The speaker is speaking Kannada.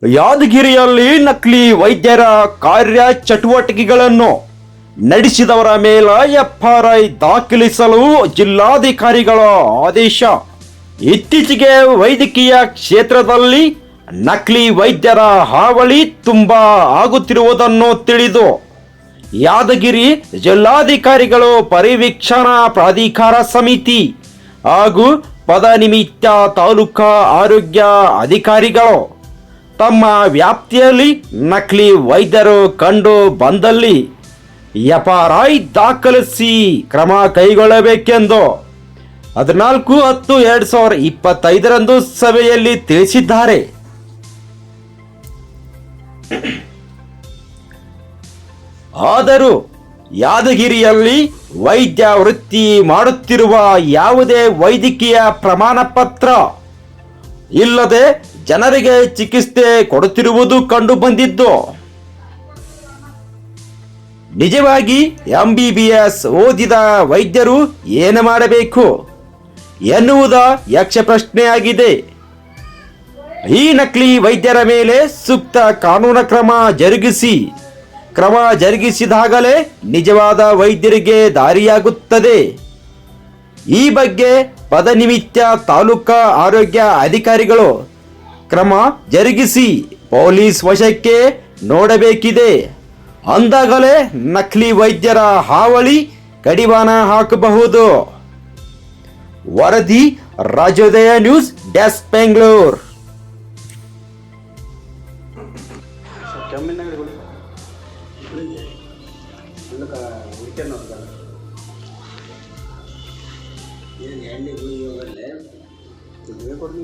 ಯಾದಗಿರಿಯಲ್ಲಿ ನಕಲಿ ವೈದ್ಯರ ಕಾರ್ಯ ಚಟುವಟಿಕೆಗಳನ್ನು ನಡೆಸಿದವರ ಮೇಲೆ ಎಫ್ಐಆರ್ ದಾಖಲಿಸಲು ಜಿಲ್ಲಾಧಿಕಾರಿಗಳ ಆದೇಶ. ಇತ್ತೀಚೆಗೆ ವೈದ್ಯಕೀಯ ಕ್ಷೇತ್ರದಲ್ಲಿ ನಕಲಿ ವೈದ್ಯರ ಹಾವಳಿ ತುಂಬಾ ಆಗುತ್ತಿರುವುದನ್ನು ತಿಳಿದು ಯಾದಗಿರಿ ಜಿಲ್ಲಾಧಿಕಾರಿಗಳು ಪರಿವೀಕ್ಷಣಾ ಪ್ರಾಧಿಕಾರ ಸಮಿತಿ ಹಾಗೂ ಪದನಿಮಿತ್ತ ತಾಲೂಕಾ ಆರೋಗ್ಯ ಅಧಿಕಾರಿಗಳು ತಮ್ಮ ವ್ಯಾಪ್ತಿಯಲ್ಲಿ ನಕಲಿ ವೈದ್ಯರು ಕಂಡು ಬಂದಲ್ಲಿ ಎಫ್ಐಆರ್ ದಾಖಲಿಸಿ ಕ್ರಮ ಕೈಗೊಳ್ಳಬೇಕೆಂದು 14/10/2025 ಸಭೆಯಲ್ಲಿ ತಿಳಿಸಿದ್ದಾರೆ. ಆದರೂ ಯಾದಗಿರಿಯಲ್ಲಿ ವೈದ್ಯ ವೃತ್ತಿ ಮಾಡುತ್ತಿರುವ ಯಾವುದೇ ವೈದ್ಯಕೀಯ ಪ್ರಮಾಣ ಪತ್ರ ಇಲ್ಲದೆ ಜನರಿಗೆ ಚಿಕಿತ್ಸೆ ಕೊಡುತ್ತಿರುವುದು ಕಂಡು ಬಂದಿದ್ದು, ನಿಜವಾಗಿ MBBS ಓದಿದ ವೈದ್ಯರು ಏನು ಮಾಡಬೇಕು ಎನ್ನುವುದ ಯಕ್ಷ ಪ್ರಶ್ನೆಯಾಗಿದೆ. ಈ ನಕಲಿ ವೈದ್ಯರ ಮೇಲೆ ಸೂಕ್ತ ಕಾನೂನು ಕ್ರಮ ಜರುಗಿಸಿದಾಗಲೇ ನಿಜವಾದ ವೈದ್ಯರಿಗೆ ದಾರಿಯಾಗುತ್ತದೆ. ಈ ಬಗ್ಗೆ ಪದನಿಮಿತ್ತ ತಾಲೂಕಾ ಆರೋಗ್ಯ ಅಧಿಕಾರಿಗಳು ಕ್ರಮ ಜರುಗಿಸಿ ಪೊಲೀಸ್ ವಶಕ್ಕೆ ನೋಡಬೇಕಿದೆ. ಅಂದಾಗಲೇ ನಕಲಿ ವೈದ್ಯರ ಹಾವಳಿ ಕಡಿವಾಣ ಹಾಕಬಹುದು. ವರದಿ ರಾಜ್ಯೋದಯ ನ್ಯೂಸ್, ಡೆಸ್ಕ್, ಬೆಂಗಳೂರು. ಎಣ್ಣೆ ಗುಳಿ ಹೋಗಲ್ಲೇ ಕೊಡ್ಲಿ